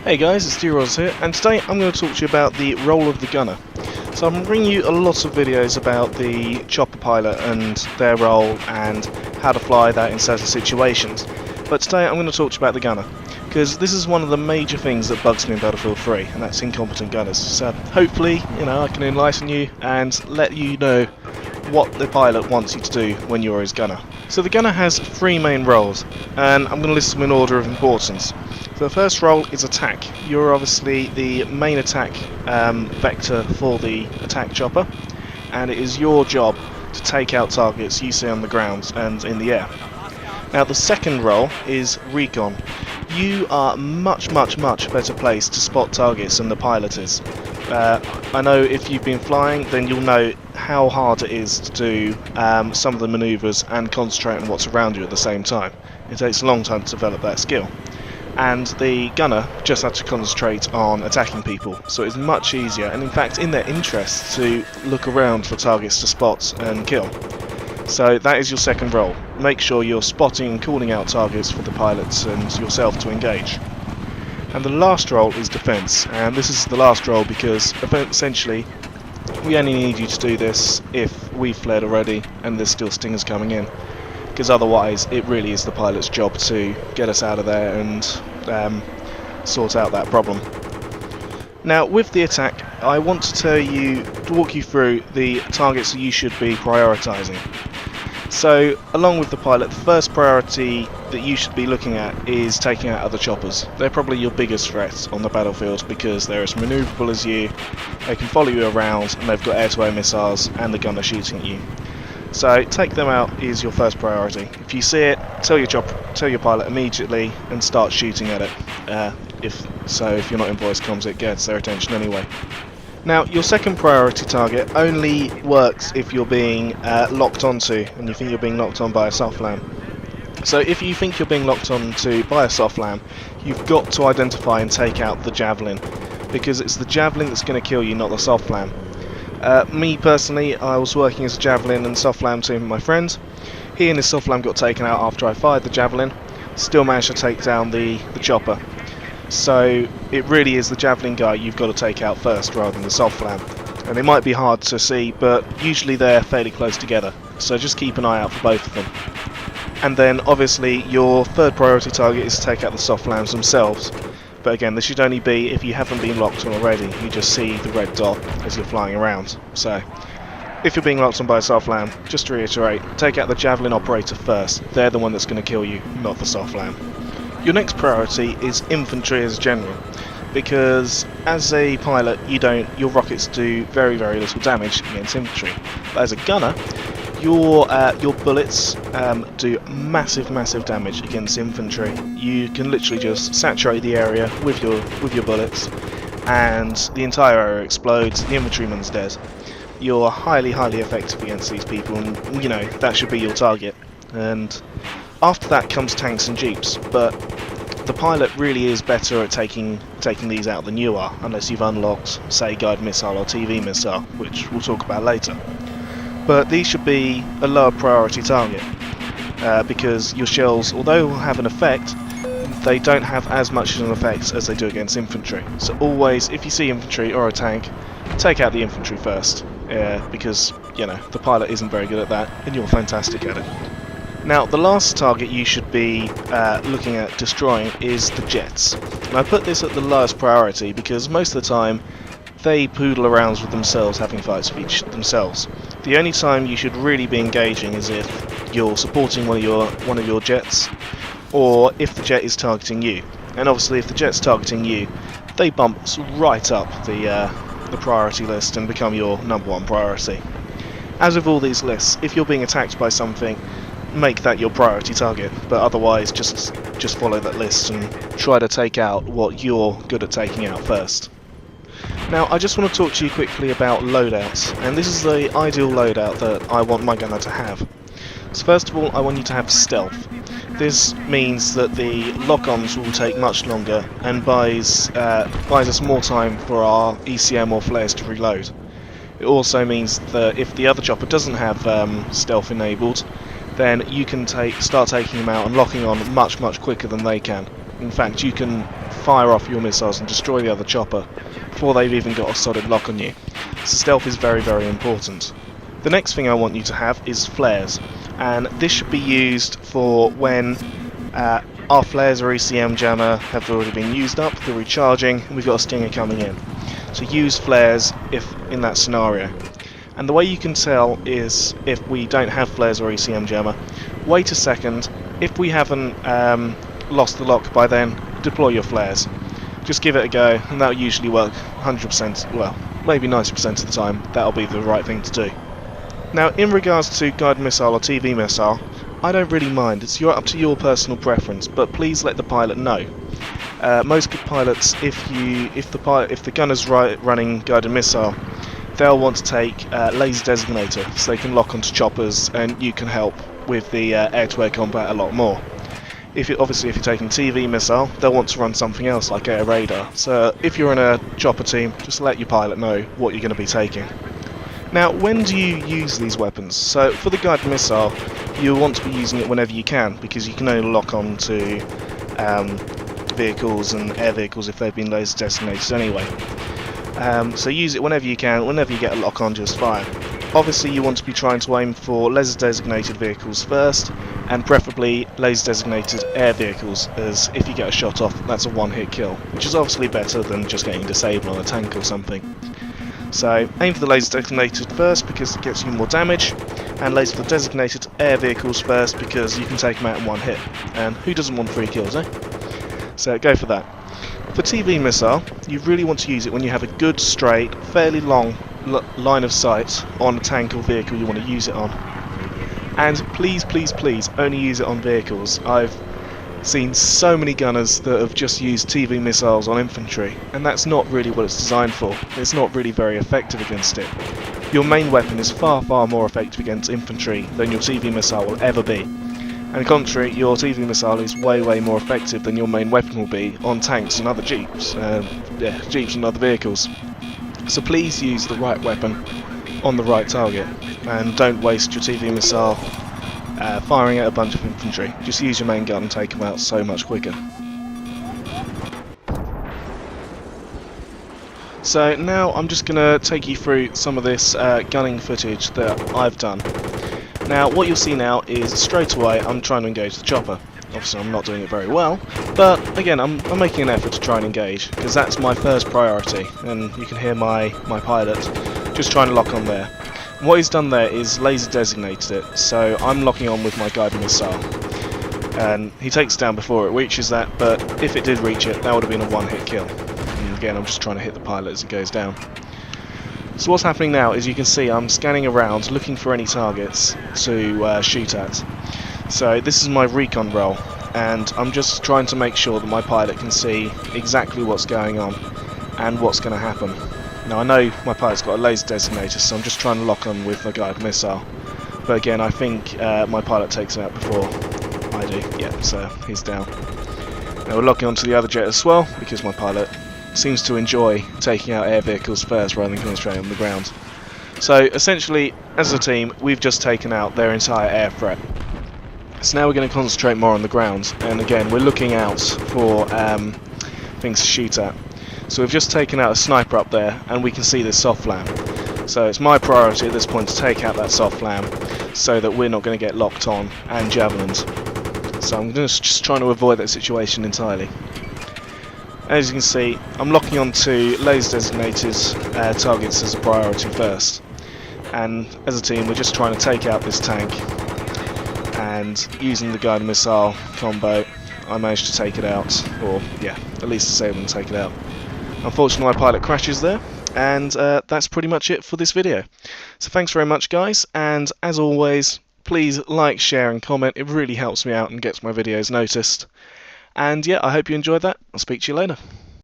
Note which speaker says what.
Speaker 1: Hey guys, it's D-Roz here, and today I'm going to talk to you about the role of the gunner. So I'm bringing you a lot of videos about the chopper pilot and their role and how to fly that in certain situations. But today I'm going to talk to you about the gunner, because this is one of the major things that bugs me in Battlefield 3, and that's incompetent gunners. So hopefully, I can enlighten you and let you know what the pilot wants you to do when you're his gunner. So the gunner has three main roles, and I'm going to list them in order of importance. So the first role is attack. You're obviously the main attack vector for the attack chopper, and it is your job to take out targets you see on the ground and in the air. Now the second role is recon. You are much better placed to spot targets than the pilot is. I know if you've been flying, then you'll know how hard it is to do some of the manoeuvres and concentrate on what's around you at the same time. It takes a long time to develop that skill. And the gunner just had to concentrate on attacking people, so it's much easier, and in fact in their interest, to look around for targets to spot and kill. So that is your second role. Make sure you're spotting and calling out targets for the pilots and yourself to engage. And the last role is defense, and this is the last role because essentially we only need you to do this if we've fled already and there's still stingers coming in, because otherwise it really is the pilot's job to get us out of there and sort out that problem. Now with the attack, I want to walk you through the targets that you should be prioritising. So along with the pilot, the first priority that you should be looking at is taking out other choppers. They're probably your biggest threat on the battlefield because they're as manoeuvrable as you, they can follow you around, and they've got air-to-air missiles and the gunner shooting at you. So take them out is your first priority. If you see it, tell your pilot immediately and start shooting at it. If you're not in voice comms, it gets their attention anyway. Now your second priority target only works if you're being locked onto and you think you're being locked on by a SOFLAM. So if you think you're being locked onto by a SOFLAM, you've got to identify and take out the Javelin, because it's the Javelin that's going to kill you, not the SOFLAM. Me personally, I was working as a Javelin and SOFLAM team with my friend. He and his SOFLAM got taken out after I fired the Javelin, still managed to take down the chopper. So it really is the Javelin guy you've got to take out first rather than the SOFLAM. And it might be hard to see, but usually they're fairly close together, so just keep an eye out for both of them. And then obviously your third priority target is to take out the SOFLAMs themselves. But again, this should only be if you haven't been locked on already. You just see the red dot as you're flying around. So if you're being locked on by a SOFLAM, just to reiterate, take out the Javelin operator first. They're the one that's going to kill you, not the SOFLAM. Your next priority is infantry as general, because as a pilot your rockets do very little damage against infantry. But as a gunner, your bullets do massive damage against infantry. You can literally just saturate the area with your bullets, and the entire area explodes. The infantryman's dead. You're highly effective against these people, and that should be your target. And after that comes tanks and jeeps, but the pilot really is better at taking these out than you are, unless you've unlocked, say, guided missile or TV missile, which we'll talk about later. But these should be a lower priority target, because your shells, although will have an effect, they don't have as much of an effect as they do against infantry. So always, if you see infantry or a tank, take out the infantry first, because the pilot isn't very good at that, and you're fantastic at it. Now the last target you should be looking at destroying is the jets. And I put this at the lowest priority because most of the time they poodle around with themselves, having fights with themselves. The only time you should really be engaging is if you're supporting one of your jets, or if the jet is targeting you. And obviously if the jet's targeting you, they bump right up the priority list and become your number one priority. As with all these lists, if you're being attacked by something, make that your priority target, but otherwise just follow that list and try to take out what you're good at taking out first. Now I just want to talk to you quickly about loadouts, and this is the ideal loadout that I want my gunner to have. So first of all, I want you to have stealth. This means that the lock-ons will take much longer and buys us more time for our ECM or flares to reload. It also means that if the other chopper doesn't have stealth enabled, then you can start taking them out and locking on much quicker than they can. In fact, you can fire off your missiles and destroy the other chopper before they've even got a solid lock on you. So stealth is very, very important. The next thing I want you to have is flares, and this should be used for when our flares or ECM jammer have already been used up, they're recharging, and we've got a stinger coming in. So use flares if in that scenario. And the way you can tell is if we don't have flares or ECM jammer, wait a second. If we haven't lost the lock by then, deploy your flares. Just give it a go, and that'll usually work 100%, well, maybe 90% of the time. That'll be the right thing to do. Now, in regards to guided missile or TV missile, I don't really mind. It's up to your personal preference, but please let the pilot know. Most good pilots, if the gunner's running guided missile, they'll want to take laser designator, so they can lock onto choppers, and you can help with the air-to-air combat a lot more. Obviously, if you're taking TV missile, they'll want to run something else like air radar. So if you're in a chopper team, just let your pilot know what you're going to be taking. Now, when do you use these weapons? So for the guided missile, you want to be using it whenever you can, because you can only lock on to vehicles and air vehicles if they've been laser designated anyway. So use it whenever you can. Whenever you get a lock on, just fire. Obviously, you want to be trying to aim for laser designated vehicles first, and preferably laser designated air vehicles, as if you get a shot off, that's a one-hit kill, which is obviously better than just getting disabled on a tank or something. So aim for the laser designated first because it gets you more damage, and laser for the designated air vehicles first because you can take them out in one hit. And who doesn't want 3 kills, eh? So go for that. For TV missile, you really want to use it when you have a good, straight, fairly long line of sight on a tank or vehicle you want to use it on. And please, please, please, only use it on vehicles. I've seen so many gunners that have just used TV missiles on infantry, and that's not really what it's designed for. It's not really very effective against it. Your main weapon is far, far more effective against infantry than your TV missile will ever be. And on the contrary, your TV missile is way, way more effective than your main weapon will be on tanks and other jeeps. Jeeps and other vehicles. So please use the right weapon on the right target, and don't waste your TV missile firing at a bunch of infantry. Just use your main gun and take them out so much quicker. So now I'm just going to take you through some of this gunning footage that I've done. Now what you'll see now is straight away I'm trying to engage the chopper. Obviously I'm not doing it very well, but again I'm making an effort to try and engage, because that's my first priority, and you can hear my pilot just trying to lock on there. And what he's done there is laser designated it, so I'm locking on with my guided missile. And he takes it down before it reaches that, but if it did reach it, that would have been a one-hit kill. And again, I'm just trying to hit the pilot as it goes down. So what's happening now is you can see I'm scanning around looking for any targets to shoot at. So this is my recon role, and I'm just trying to make sure that my pilot can see exactly what's going on and what's going to happen. Now I know my pilot's got a laser designator, so I'm just trying to lock on with a guided missile. But again, I think my pilot takes it out before I do. Yeah, so he's down. Now we're locking onto the other jet as well, because my pilot seems to enjoy taking out air vehicles first rather than concentrating on the ground. So essentially, as a team, we've just taken out their entire air threat. So now we're going to concentrate more on the ground, and again we're looking out for things to shoot at. So we've just taken out a sniper up there, and we can see this soft flam. So it's my priority at this point to take out that soft flam, so that we're not going to get locked on and javelins. So I'm just trying to avoid that situation entirely. As you can see, I'm locking onto laser designated targets as a priority first, and as a team we're just trying to take out this tank, and using the guided missile combo I managed to take it out, or yeah, at least disable and take it out. Unfortunately my pilot crashes there, and that's pretty much it for this video. So thanks very much guys, and as always, please like, share and comment. It really helps me out and gets my videos noticed. And yeah, I hope you enjoyed that. I'll speak to you later.